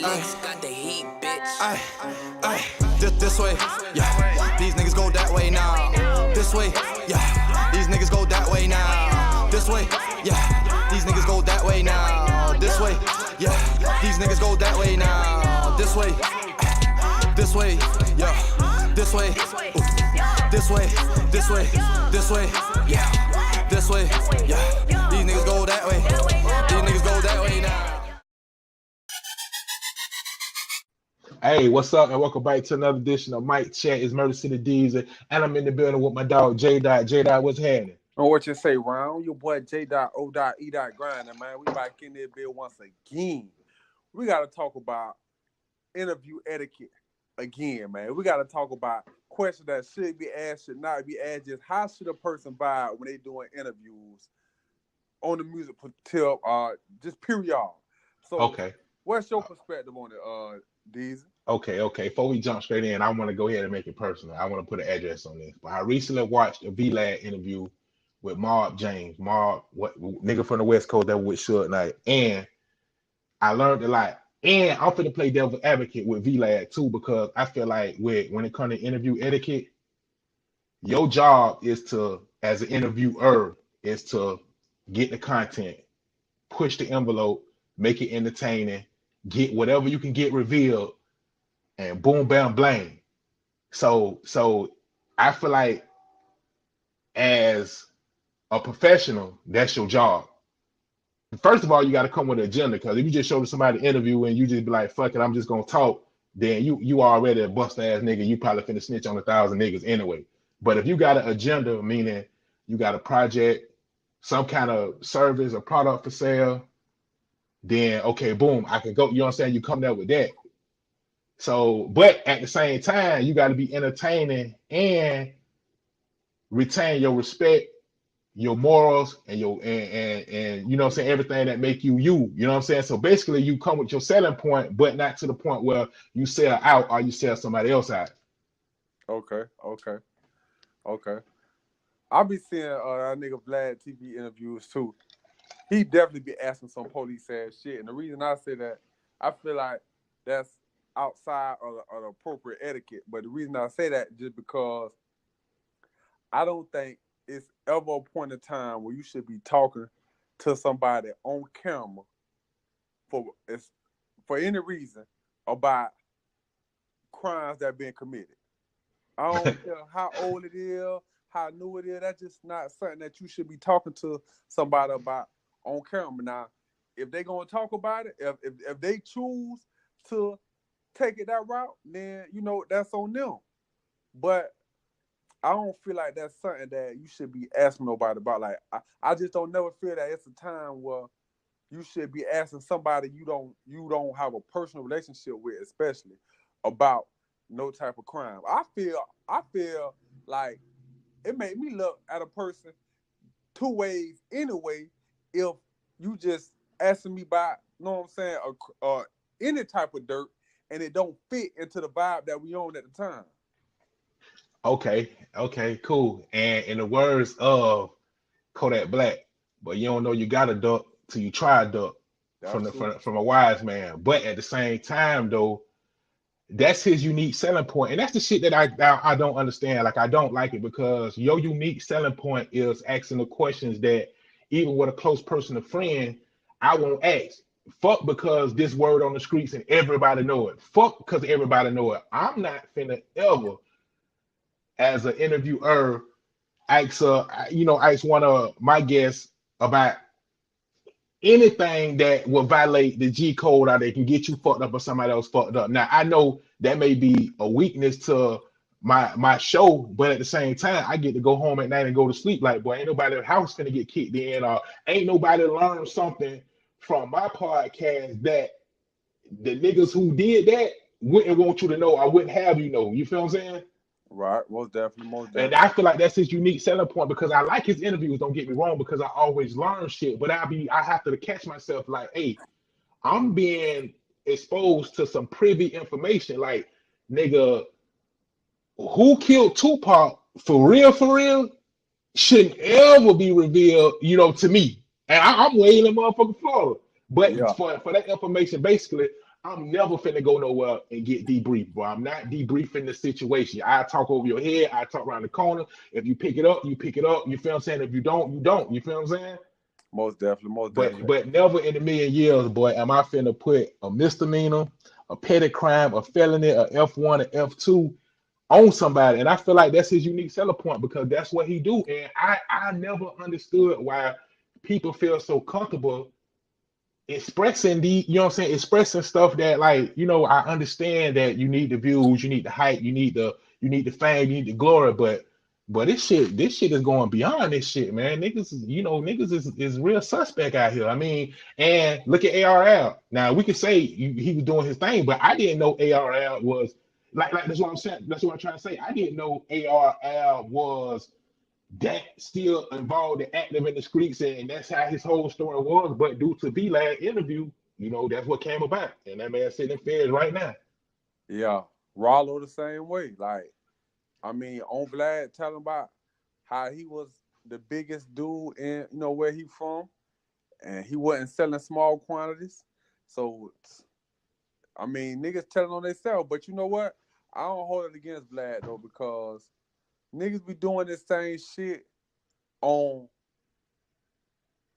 Got the heat, bitch. This way, yeah. These niggas go that way now. This way, yeah. These niggas go that way now. This way, yeah. These niggas go that way now. This way, yeah. These niggas go that way now. This way, yeah. This way, this way, this way, this way, yeah. This way, yeah. These niggas go that way. These niggas go that way now. Hey, what's up, and welcome back to another edition of Mike Chat. It's Murder City D's, and I'm in the building with my dog J Dot. J Dot, what's happening? And what you say, Ron? Your boy J Dot O Dot E Dot grinding, man. We back in there bill once again. We gotta talk about interview etiquette again, man. We gotta talk about questions that should be asked, should not be asked. Just how should a person vibe when they doing interviews on the music tip? Just period. So, Okay. What's your perspective on it, Deezy? Okay. Before we jump straight in, I want to go ahead and make it personal. I want to put an address on this. But I recently watched a VLAD interview with Mark James. Mark, what nigga from the West Coast that was with Suge Knight. And I learned a lot. And I'm finna play devil's advocate with VLAD too, because I feel like when it comes to interview etiquette, your job is to, as an interviewer, is to get the content, push the envelope, make it entertaining, get whatever you can get revealed, and boom, bam, blang. So I feel like as a professional, that's your job. First of all, you got to come with an agenda, because if you just show somebody an interview and you just be like, fuck it, I'm just gonna talk, then you already a bust ass nigga. You probably finna snitch on 1,000 niggas anyway. But if you got an agenda, meaning you got a project, some kind of service or product for sale, then okay, boom, I can go. You know what I'm saying? You come there with that. So, but at the same time, you got to be entertaining and retain your respect, your morals, and your and you know what I'm saying, everything that make you you. You know what I'm saying? So basically, you come with your selling point, but not to the point where you sell out or you sell somebody else out. Okay. I'll be seeing that nigga Vlad TV interviews too. He definitely be asking some police ass shit. And the reason I say that, I feel like that's outside of the appropriate etiquette. But the reason I say that just because I don't think it's ever a point in time where you should be talking to somebody on camera for any reason about crimes that are being committed. I don't care how old it is, how new it is. That's just not something that you should be talking to somebody about on camera. Now, if they're gonna talk about it, if they choose to take it that route, then you know that's on them. But I don't feel like that's something that you should be asking nobody about. Like I just don't never feel that it's a time where you should be asking somebody you don't have a personal relationship with, especially about no type of crime. I feel like it made me look at a person two ways anyway. If you just asking me about, you know what I'm saying, any type of dirt, and it don't fit into the vibe that we on at the time. Okay, cool. And in the words of Kodak Black, but you don't know you got a duck till you try a duck, from a wise man. But at the same time, though, that's his unique selling point, and that's the shit that I don't understand. Like, I don't like it, because your unique selling point is asking the questions that even with a close person, a friend, I won't ask. Fuck because this word on the streets and everybody know it. Fuck because everybody know it. I'm not finna ever, as an interviewer, ask one of my guests about anything that will violate the G code, or they can get you fucked up or somebody else fucked up. Now, I know that may be a weakness to my show, but at the same time, I get to go home at night and go to sleep like, boy, ain't nobody in the house gonna get kicked in, or ain't nobody learn something from my podcast that the niggas who did that wouldn't want you to know, or wouldn't have you know. You feel what I'm saying? Right, most definitely. And I feel like that's his unique selling point, because I like his interviews, don't get me wrong, because I always learn shit, but I have to catch myself like, hey, I'm being exposed to some privy information. Like, nigga, who killed Tupac for real shouldn't ever be revealed, to me. And I'm way in the motherfucking Florida. But for that information, basically, I'm never finna go nowhere and get debriefed, bro. I'm not debriefing the situation. I talk over your head. I talk around the corner. If you pick it up, you pick it up. You feel what I'm saying? If you don't, you don't. You feel what I'm saying? Most definitely, most But definitely. but never in a million years, boy, am I finna put a misdemeanor, a petty crime, a felony, a F1, a F2 on somebody. And I feel like that's his unique selling point because that's what he do. And I never understood why people feel so comfortable expressing you know what I'm saying, expressing stuff that, like, I understand that you need the views, you need the hype, you need the fame, you need the glory, but this shit is going beyond this shit, man. Niggas is real suspect out here. I mean, and look at ARL. Now we could say he was doing his thing, but I didn't know ARL was like that's what I'm saying. That's what I'm trying to say. I didn't know ARL was that still involved and active in the streets, and that's how his whole story was. But due to V-Lad interview, that's what came about. And that man sitting in feds right now. Yeah, Rollo the same way. Like, I mean, on Vlad telling about how he was the biggest dude in where he from, and he wasn't selling small quantities. So, I mean, niggas telling on themselves. But you know what? I don't hold it against Vlad though, because niggas be doing this same shit on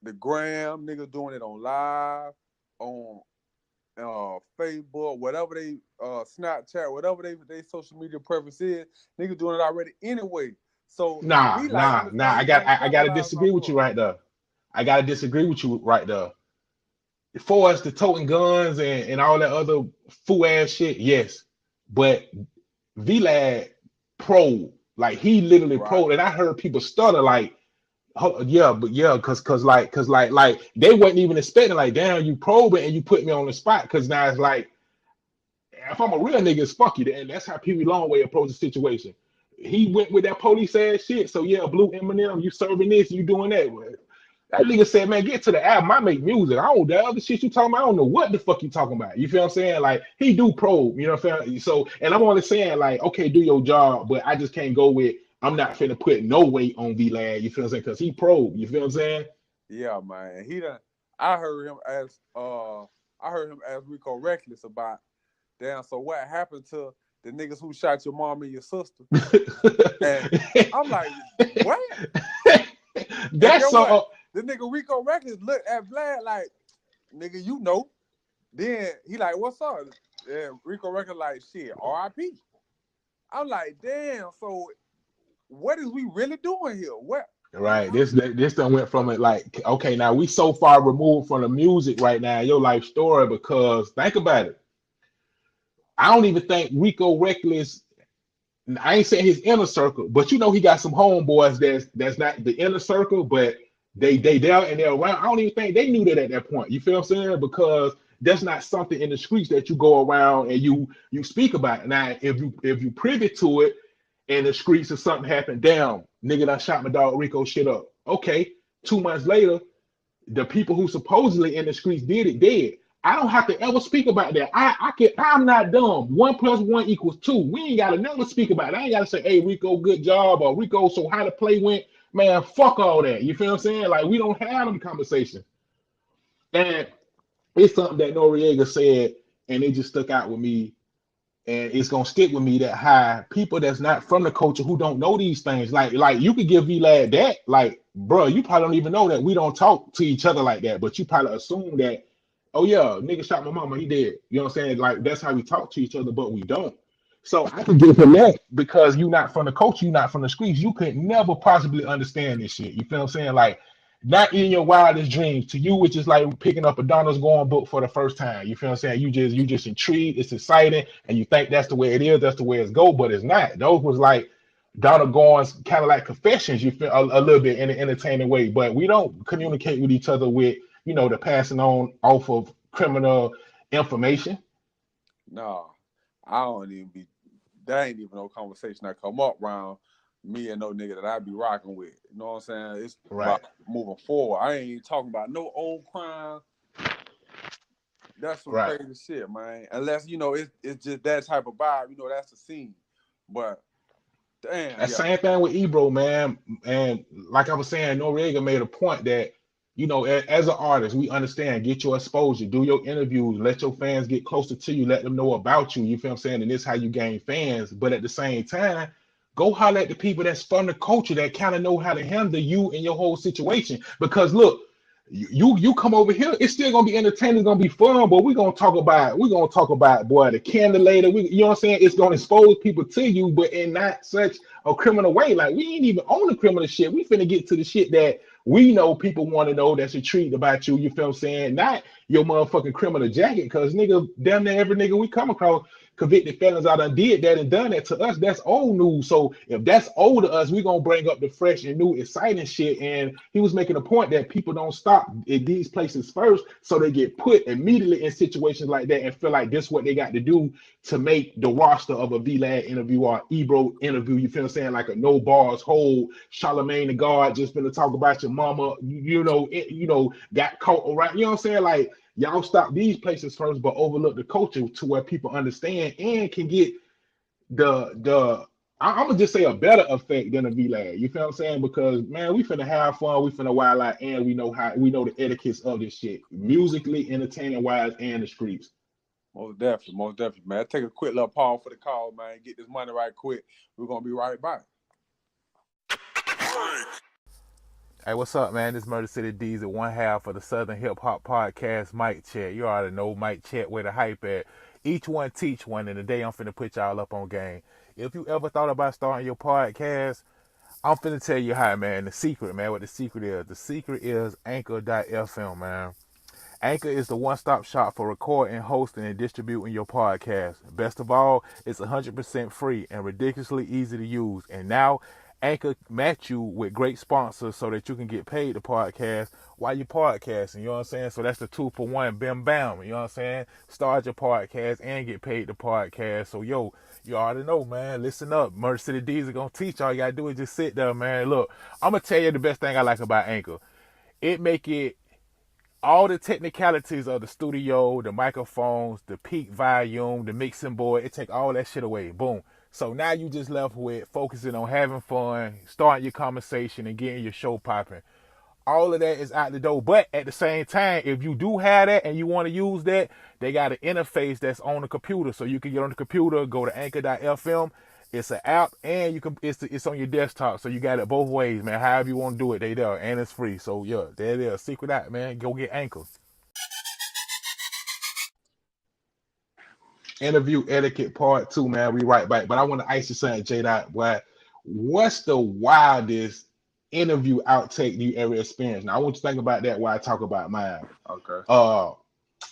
the gram, niggas doing it on live, on Facebook, whatever they Snapchat, whatever they social media preference is, niggas doing it already anyway. So Nah, we like nah, on the nah. I same got thing, I gotta capitalize disagree off with you of. right there. I gotta disagree with you right there. As far as the toting guns and all that other fool ass shit, yes. But V-Lad pro, like he literally Right. pro, and I heard people stutter like, yeah, but yeah, cause like they wasn't even expecting, like, damn, you probing and you put me on the spot. Cause now it's like, if I'm a real nigga, it's fuck you. And that's how Pee Wee Longway approached the situation. He went with that police ass shit. So yeah, Blue Eminem, you serving this, you doing that. That nigga said, man, get to the album. I make music. I don't the other shit you talking about. I don't know what the fuck you talking about. You feel what I'm saying? Like, he do probe, you know what I'm saying? So, and I'm only saying, like, okay, do your job, but I just can't go with, I'm not finna put no weight on V-Lad, you feel what I'm saying? Because he probe, you feel what I'm saying? Yeah, man. He done. I heard him ask Rico Reckless about, damn, so what happened to the niggas who shot your mom and your sister? And I'm like, what? And That's get what? so. The nigga Rico Reckless looked at Vlad like, nigga, you know. Then he like, what's up? And Rico Reckless like, shit, R.I.P. I'm like, damn, so what is we really doing here? What? Right. This done went from it like, okay, now we so far removed from the music right now, your life story, because think about it. I don't even think Rico Reckless, I ain't saying his inner circle, but he got some homeboys that's not the inner circle, but they there and they're around. I don't even think they knew that at that point. You feel what I'm saying? Because that's not something in the streets that you go around and you speak about. Now, if you privy to it in the streets or something happened, damn, nigga done shot my dog Rico shit up. Okay, 2 months later, the people who supposedly in the streets did it dead. I don't have to ever speak about that. I'm not dumb. 1+1=2. We ain't gotta never speak about it. I ain't gotta say, hey, Rico, good job, or Rico, so how the play went. Man, fuck all that. You feel what I'm saying? Like, we don't have them conversations. And it's something that Noriega said, and it just stuck out with me, and it's gonna stick with me, that high people that's not from the culture who don't know these things. Like you could give V-Lad that, like, bro, you probably don't even know that we don't talk to each other like that, but you probably assume that, oh yeah, nigga shot my mama, he dead. You know what I'm saying? Like, that's how we talk to each other, but we don't. So I can give him that, because you not from the culture, you not from the streets, you could never possibly understand this shit. You feel what I'm saying? Like, not in your wildest dreams. To you, it's just like picking up a Donald's Going book for the first time. You feel what I'm saying? You just intrigued, it's exciting, and you think that's the way it is, that's the way it's go, but it's not. Those was like Donald Goins, kind of like confessions, you feel, a little bit in an entertaining way, but we don't communicate with each other with, the passing on off of criminal information. No, I don't even be. That ain't even no conversation that come up around me and no nigga that I be rocking with. You know what I'm saying? It's Right. about moving forward. I ain't even talking about no old crime. That's some Right. crazy shit, man. Unless it's just that type of vibe. That's the scene. But damn, That yeah, same thing with Ebro, man. And like I was saying, Noriega made a point that you know, as an artist, we understand, get your exposure, do your interviews, let your fans get closer to you, let them know about you. You feel what I'm saying? And this is how you gain fans. But at the same time, go holler at the people that's from the culture that kind of know how to handle you and your whole situation. Because look, you come over here, it's still gonna be entertaining, it's gonna be fun, but we're gonna talk about boy the candidate. You know what I'm saying? It's gonna expose people to you, but in not such a criminal way. Like we ain't even on the criminal shit. We finna get to the shit that we know people want to know, that's a treat about you. You feel what I'm saying? Not your motherfucking criminal jacket, because nigga, damn near every nigga we come across convicted felons out and did that and done that. To us, that's old news. So if that's old to us, we're gonna bring up the fresh and new exciting shit. And he was making a point that people don't stop at these places first, so they get put immediately in situations like that and feel like this is what they got to do to make the roster of a VLAD interview or Ebro interview. You feel what I'm saying? Like a no bars hold Charlemagne the God just gonna talk about your mama, you know, got caught right. You know what I'm saying? Like, y'all stop these places first, but overlook the culture to where people understand and can get I'm gonna just say a better effect than a VLAD. You feel what I'm saying? Because man, we finna have fun, we finna wild out, and we know the etiquettes of this shit, musically, entertaining wise, and the streets. Most definitely, man. Take a quick little pause for the call, man. Get this money right quick. We're gonna be right back. Hey, what's up, man? This Murder City D's at one half of the Southern Hip Hop Podcast, Mike Chat. You already know Mike Chat where the hype at. Each one teach one, and today I'm finna put y'all up on game. If you ever thought about starting your podcast, I'm finna tell you how, man. The secret, man, what the secret is. The secret is Anchor.fm, man. Anchor is the one-stop shop for recording, hosting, and distributing your podcast. Best of all, it's 100% free and ridiculously easy to use. And now, Anchor match you with great sponsors so that you can get paid to podcast while you're podcasting. You know what I'm saying? So that's the 2-for-1, bam, bam. You know what I'm saying? Start your podcast and get paid to podcast. So, yo, you already know, man. Listen up. Murder City D's are going to teach. All you got to do is just sit there, man. Look, I'm going to tell you the best thing I like about Anchor. It make it all the technicalities of the studio, the microphones, the peak volume, the mixing board, it take all that shit away. Boom. So now you just left with focusing on having fun, starting your conversation, and getting your show popping. All of that is out the door. But at the same time, if you do have that and you want to use that, they got an interface that's on the computer. So you can get on the computer, go to Anchor.fm. It's an app, and it's on your desktop. So you got it both ways, man. However you want to do it, they there, and it's free. So yeah, there it is. Secret out, man. Go get Anchor. Interview etiquette part 2, man. We right back. But I want to ice you something, J-Dot. What's the wildest interview outtake you ever experienced? Now I want you to think about that while I talk about mine. Okay.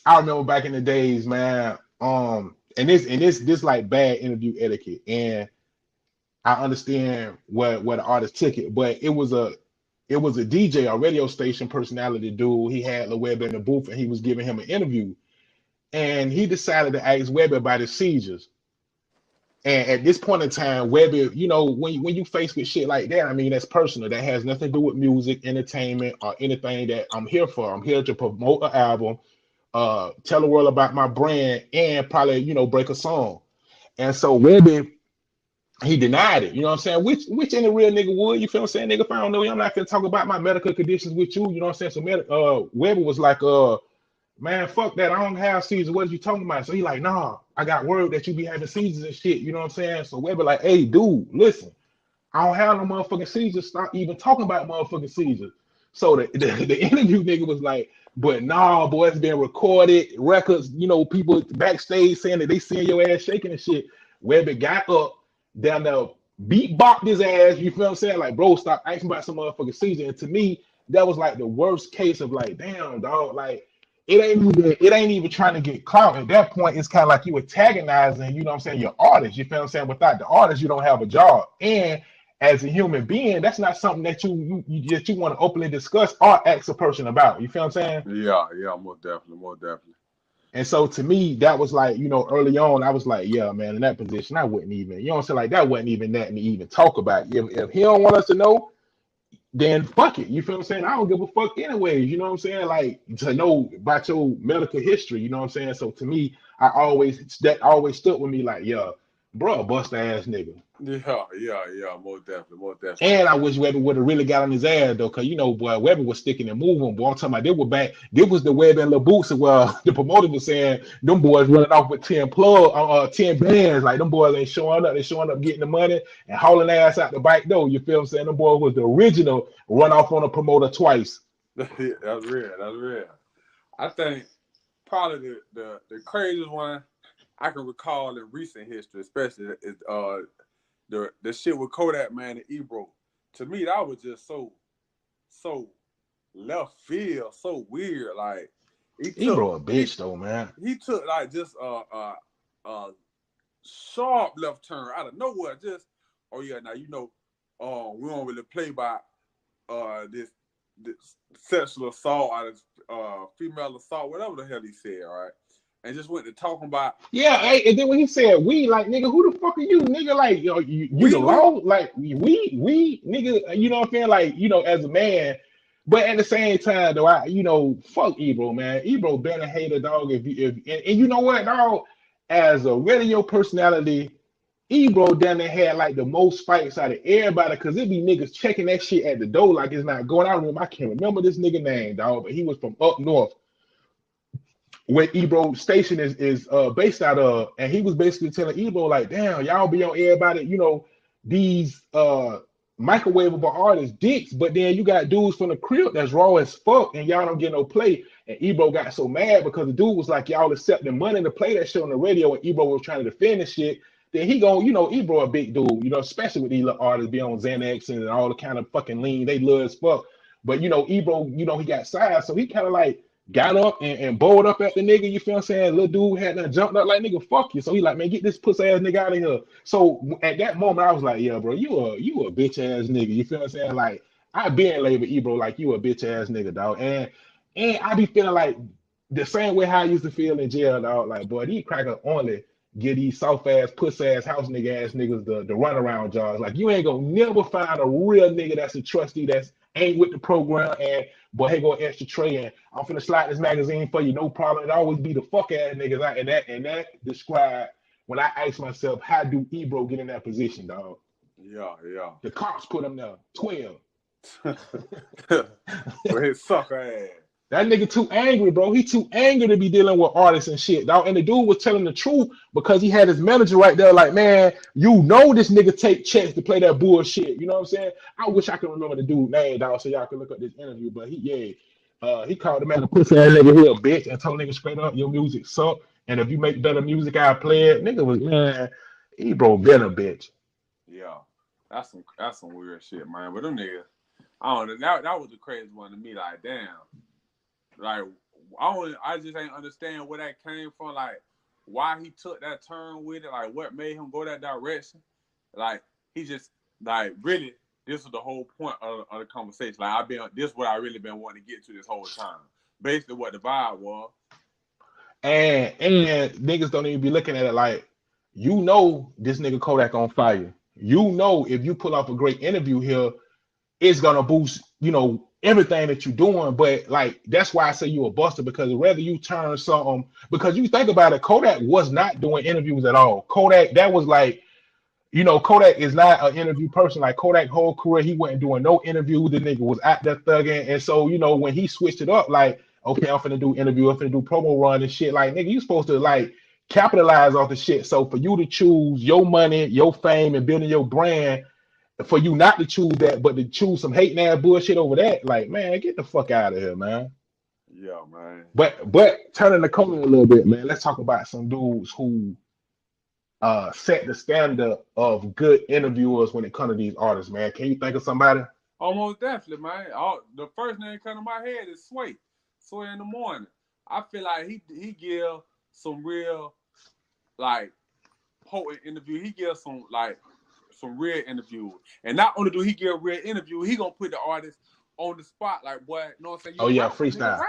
I remember back in the days, man. And this like bad interview etiquette, and I understand where the artist took it, but it was a DJ, a radio station personality dude. He had Lil Webber in the booth, and he was giving him an interview, and he decided to ask Webber about his seizures. And at this point in time, Webber, you know, when you face with shit like that, I mean, that's personal. That has nothing to do with music, entertainment, or anything that I'm here for. I'm here to promote an album, tell the world about my brand, and probably, you know, break a song. And so Webber, he denied it. You know what I'm saying? Which any real nigga would. You feel what I'm saying? Nigga, if I don't know you, I'm not gonna talk about my medical conditions with you. You know what I'm saying? So Webber was like, man, fuck that. I don't have seizures. What are you talking about? So he like, nah, I got word that you be having seizures and shit. You know what I'm saying? So Webber like, hey, dude, listen, I don't have no motherfucking seizures. Stop even talking about motherfucking seizures. So the interview nigga was like, but nah, boy, it's been recorded. Records, you know, people backstage saying that they seeing your ass shaking and shit. Webber got up, down there, beat bopped his ass. You feel what I'm saying? Like, bro, stop asking about some motherfucking seizure. And to me, that was like the worst case of like, damn, dog, like, it ain't even trying to get clout. At that point, it's kind of like you antagonizing, you know what I'm saying, your artist. You feel what I'm saying? Without the artist, you don't have a job. And as a human being, that's not something that you want to openly discuss or ask a person about. You feel what I'm saying? Yeah, most definitely. And so to me, that was like, you know, early on, I was like, yeah, man, in that position, I wouldn't even, you know what I'm saying? Like, that wasn't even that to even talk about. If he don't want us to know, then fuck it. You feel what I'm saying? I don't give a fuck anyways. You know what I'm saying? Like, to know about your medical history, you know what I'm saying? So to me, that always stood with me like, yeah, bro, a bust ass nigga. Yeah, most definitely. And I wish Webber would have really got on his ass though, cause you know, boy, Webber was sticking and moving. Boy, I'm talking about they were back. This was the Webber and Lil Boots. Well, the promoter was saying them boys running off with 10 bands. Like them boys ain't showing up. They showing up getting the money and hauling ass out the back door. You feel what I'm saying? Them boys was the original run off on a promoter twice. That's real. I think probably the craziest one I can recall in recent history, especially, is the shit with Kodak, man, and Ebro. To me, that was just so left field, so weird. Like Ebro a bitch though, man. He took like just a sharp left turn out of nowhere. Just now you know, we don't really play by this sexual assault or female assault, whatever the hell he said, right? And just went to talking about and then when he said we, like, nigga, who the fuck are you, nigga? Like, you the law, like we nigga, you know what I'm saying? Like, you know, as a man, but at the same time though, fuck Ebro, man. Ebro better hate a dog if and you know what, dog, as a radio personality, Ebro done had like the most fights out of everybody, because it be niggas checking that shit at the door like it's not going. I can't remember this nigga name, dog, but he was from up north where Ebro station is based out of, and he was basically telling Ebro like, damn, y'all be on everybody, you know, these microwavable artists dicks, but then you got dudes from the crib that's raw as fuck and y'all don't get no play. And Ebro got so mad because the dude was like, y'all accepting money to play that shit on the radio, and Ebro was trying to defend the shit. Then he go, you know, Ebro a big dude, you know, especially with these little artists be on Xanax and all the kind of fucking lean, they love as fuck. But you know, Ebro, you know, he got size, so he kind of like got up and bowled up at the nigga, you feel what I'm saying? Little dude had done jumped up like, nigga, fuck you. So he like, man, get this pussy ass nigga out of here. So at that moment, I was like, yeah, bro, you a bitch ass nigga. You feel what I'm saying? Like, I been labeled Ebro like you a bitch ass nigga, dog. And I be feeling like the same way how I used to feel in jail, dog. Like, boy, these crackers only give these soft ass, puss ass, house nigga ass niggas the runaround jobs. Like, you ain't gonna never find a real nigga that's a trustee that's ain't with the program, and boy, hey, go extra tray, and I'm finna slide this magazine for you, no problem. It always be the fuck ass niggas out, and that describe when I ask myself, how do Ebro get in that position, dog? Yeah. The cops put him there, 12. For his sucker ass. That nigga too angry, bro. He too angry to be dealing with artists and shit, dog. And the dude was telling the truth because he had his manager right there, like, man, you know this nigga take checks to play that bullshit. You know what I'm saying? I wish I could remember the dude's name, dog, so y'all can look up this interview. But he called the man a pussy ass nigga, he a bitch, and told nigga straight up, your music suck. And if you make better music, I'll play it. Nigga was, man, Ebro been a bitch. Yeah, that's some weird shit, man. But them niggas, I don't know. That was the crazy one to me. Like, damn. Like, I just ain't understand where that came from. Like, why he took that turn with it. Like, what made him go that direction. Like, he just, like, really, this was the whole point of the conversation. Like, this is what I really been wanting to get to this whole time. Basically, what the vibe was. And niggas don't even be looking at it like, you know, this nigga Kodak on fire. You know, if you pull off a great interview here, it's gonna boost, you know, everything that you're doing. But like, that's why I say you a buster, because whether you turn something, because you think about it, Kodak was not doing interviews at all. Kodak, that was like, you know, Kodak is not an interview person. Like, Kodak whole career, he wasn't doing no interview. The nigga was out there thugging. And so, you know, when he switched it up, like, okay, I'm finna do interview, I'm finna do promo run and shit. Like, nigga, you supposed to like capitalize off the shit. So for you to choose your money, your fame, and building your brand, for you not to choose that, but to choose some hating ass bullshit over that, like, man, get the fuck out of here, man. Yeah, man. But turning the corner a little bit, man, let's talk about some dudes who set the standard of good interviewers when it comes to these artists, man. Can you think of somebody? Almost definitely, man. The first name that come to my head is Sway. Sway in the morning. I feel like he give some real, like, potent interview. He gives some real interviews. And not only do he give a real interview, he gonna put the artist on the spot, like, boy, you know what I'm saying? Oh yeah, freestyle.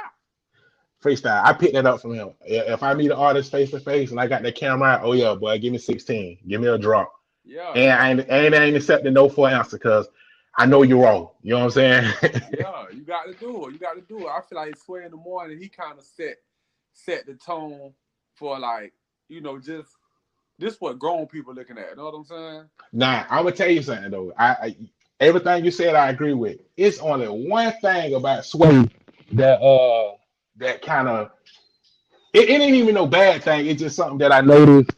Freestyle. I picked that up from him. If I meet an artist face to face and I got that camera out, oh yeah, boy, give me 16. Give me a drop. Yeah. And I ain't accepting no for an answer, because I know you're wrong. You know what I'm saying? Yeah, you got to do it. I feel like Sway in the morning, he kind of set the tone for, like, you know, just this what grown people looking at. You know what I'm saying? Now, I'm gonna tell you something though. I everything you said, I agree with. It's only one thing about Sway that kind of it ain't even no bad thing. It's just something that I noticed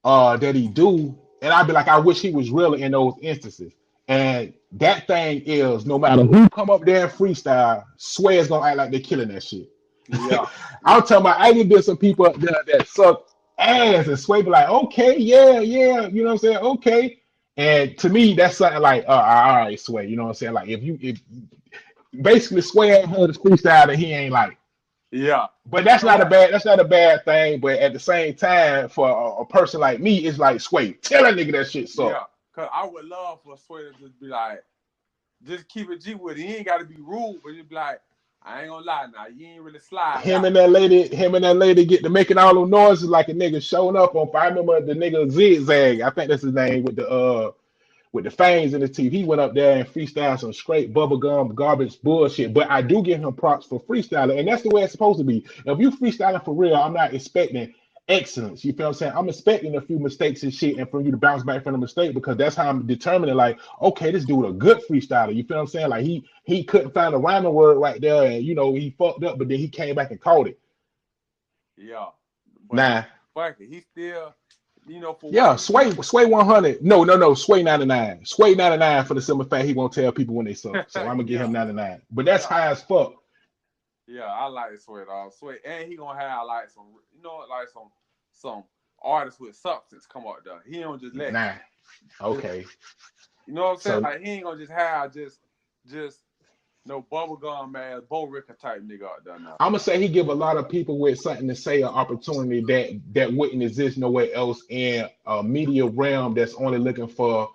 that he do, and I'd be like, I wish he was real in those instances. And that thing is, no matter who come up there and freestyle, Sway is gonna act like they're killing that shit. Yeah. I'm talking about. I even been some people up there that suck ass, and Sway be like, okay, yeah, yeah, you know what I'm saying, okay. And to me, that's something like, all right, Sway, you know what I'm saying. Like if basically Sway ain't heard his freestyle that he ain't like. Yeah. But that's not a bad thing. But at the same time, for a person like me, it's like Sway, tell that nigga that shit suck. Yeah. Cause I would love for Sway to just be like, just keep it G with it. He ain't gotta be rude, but just be like, I ain't gonna lie now, you ain't really slide. Him and that lady get to making all those noises like a nigga showing up on. I remember the nigga Zigzag. I think that's his name with the fangs in his teeth. He went up there and freestyled some straight bubblegum garbage bullshit. But I do give him props for freestyling, and that's the way it's supposed to be. If you freestyling for real, I'm not expecting excellence. You feel what I'm saying? I'm expecting a few mistakes and shit, and for you to bounce back from the mistake, because that's how I'm determining. Like, okay, this dude a good freestyler. You feel what I'm saying? Like he couldn't find a rhyming word right there, and he fucked up, but then he came back and caught it. Yeah. But fuck it, he still. For Sway 100. No, Sway 99. Sway 99 for the simple fact he won't tell people when they suck. So I'm gonna give him 99. But that's high as fuck. Yeah, I like Sway, dog. Sway, and he gonna have like some artists with substance come out there. He don't just let. Nah. Okay. You know what I'm saying? Like he ain't gonna just have just no bubblegum ass Bo Ricker type nigga out there now. I'm gonna say he give a lot of people with something to say an opportunity that wouldn't exist nowhere else in a media realm that's only looking for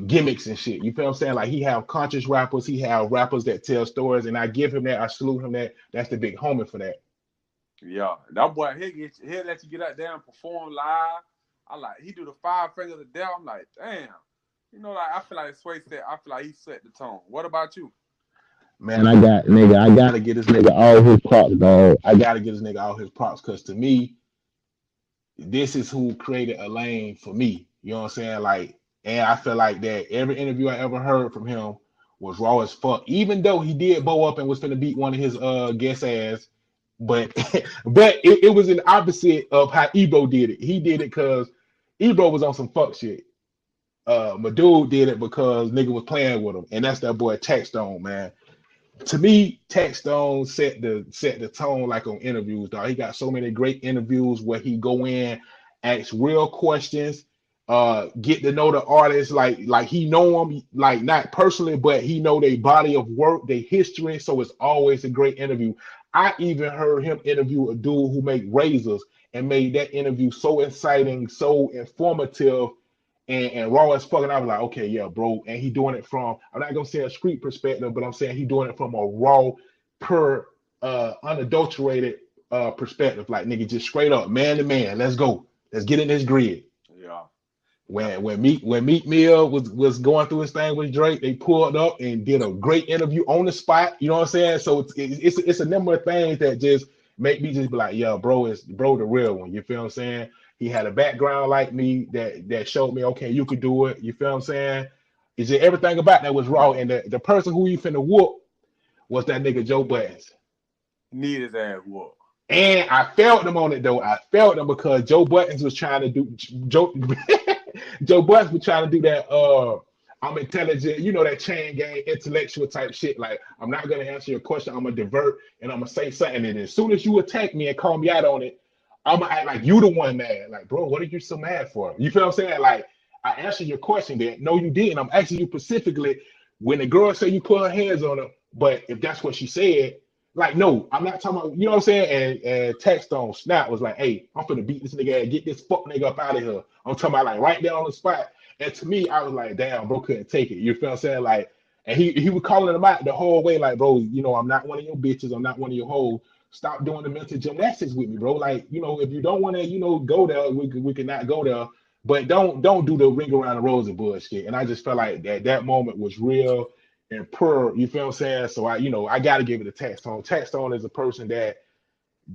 gimmicks and shit. You feel what I'm saying? Like he have conscious rappers, he have rappers that tell stories, and I give him that, I salute him that. That's the big homie for that. Yeah, that boy he'll let you get out there and perform live. He do the 5 fingers of death. I'm like, damn. I feel like Sway said, I feel like he set the tone. What about you? Man, I gotta get this nigga all his props, dog. I gotta get this nigga all his props, because to me, this is who created a lane for me. You know what I'm saying? Like, and I feel like that every interview I ever heard from him was raw as fuck. Even though he did bow up and was finna beat one of his guest ass, but it was an opposite of how Ebro did it. He did it because Ebro was on some fuck shit. My dude did it because nigga was playing with him, and that's that boy Taxstone, man. To me, Taxstone set the tone like on interviews, dog. He got so many great interviews where he go in, ask real questions, get to know the artist, like he know them, like not personally, but he know their body of work, their history. So it's always a great interview. I even heard him interview a dude who made razors and made that interview so exciting, so informative, and raw as fuck. And I was like, okay, yeah, bro. And he doing it from, I'm not gonna say a street perspective, but I'm saying he doing it from a raw, unadulterated perspective. Like, nigga, just straight up, man to man. Let's go. Let's get in this grid. Yeah. When Meek Mill was going through his thing with Drake, they pulled up and did a great interview on the spot. You know what I'm saying? So it's a number of things that just make me just be like, yeah, bro, the real one. You feel what I'm saying? He had a background like me that showed me, okay, you could do it. You feel what I'm saying? It's just everything about that was raw. And the person who he finna whoop was that nigga Joe Buttons. Need his ass whoop. And I felt him on it though. I felt him because Joe Buttons was trying to do Joe Buttons was trying to do that I'm intelligent, that chain gang intellectual type shit. Like, I'm not gonna answer your question, I'm gonna divert and I'm gonna say something. And as soon as you attack me and call me out on it, I'm gonna act like you the one mad. Like, bro, what are you so mad for? You feel what I'm saying? Like, I answered your question there. No, you didn't. I'm asking you specifically when the girl said you put her hands on her, but if that's what she said, like, no, I'm not talking about, you know what I'm saying? And Taxstone Snap was like, hey, I'm finna beat this nigga and get this fuck nigga up out of here. I'm talking about like right there on the spot. And to me, I was like, damn, bro, couldn't take it. You feel what I'm saying? Like, and he was calling him out the whole way, like, bro, I'm not one of your bitches, I'm not one of your hoes. Stop doing the mental gymnastics with me, bro. Like, if you don't want to, go there, we can not go there. But don't do the ring around the rosy bullshit. And I just felt like that moment was real and pure. You feel what I'm saying? So I got to give it a Taxstone. Taxstone is a person that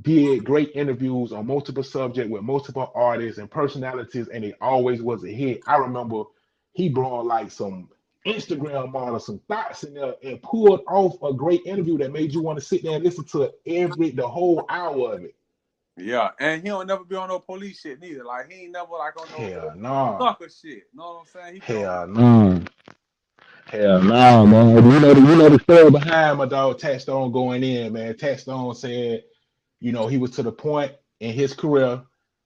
did great interviews on multiple subjects with multiple artists and personalities, and it always was a hit. I remember he brought like some Instagram models, some thoughts in there, and pulled off a great interview that made you want to sit there and listen to the whole hour of it. Yeah, and he don't never be on no police shit neither. Like he ain't never like on no Hell no. sucker shit. Know what I'm saying? He been on Hell no. Hell no, man. You know the story behind my dog Touchstone going in, man. Touchstone said, he was to the point in his career,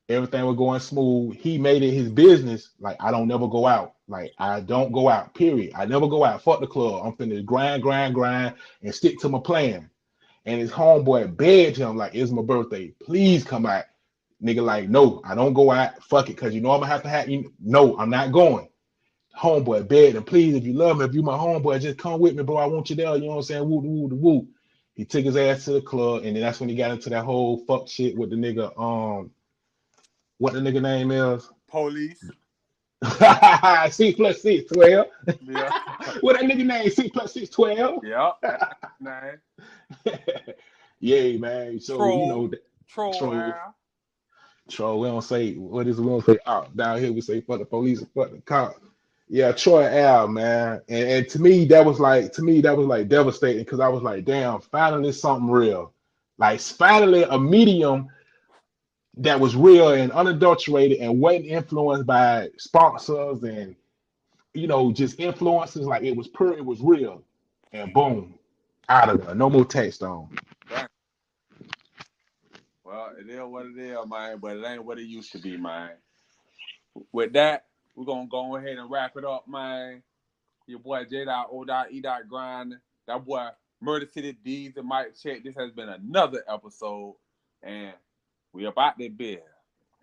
everything was going smooth. He made it his business. Like, I don't never go out. Like, I don't go out, period. I never go out. Fuck the club. I'm finna grind, and stick to my plan. And his homeboy begged him, like, it's my birthday. Please come out. Nigga, like, no, I don't go out. Fuck it, because you know I'm going to have you. No, I'm not going. Homeboy begged him, please, if you love me, if you my homeboy, just come with me, bro. I want you there. You know what I'm saying? Woo, woo, woo. He took his ass to the club, and then that's when he got into that whole fuck shit with the nigga, what the nigga name is? police. 6 plus 6, 12. Yeah. What that nigga name? 6 plus 6, 12. Yeah. Man. Yeah, man. So Troll. Troll. We don't say what is it? We don't say out. Down here we say fuck the police and fuck the cops. Yeah, Troy Al, man. And to me that was like devastating, because I was like, damn, finally something real. Like finally a medium that was real and unadulterated and wasn't influenced by sponsors and just influences. Like it was real. And boom, out of there. No more Touchstone. Well, it is what it is, man, but it ain't what it used to be, man. With that, we're gonna go ahead and wrap it up, man. Your boy J. O. E. Grind. That boy Murder City D's and Mike Check. This has been another episode, and we about that beer.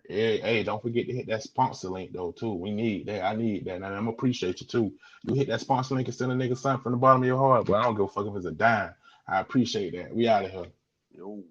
Hey, don't forget to hit that sponsor link though too. We need that. I need that, and I'm appreciate you too. You hit that sponsor link and send a nigga something from the bottom of your heart, but I don't give a fuck if it's a dime. I appreciate that. We out of here. Yo.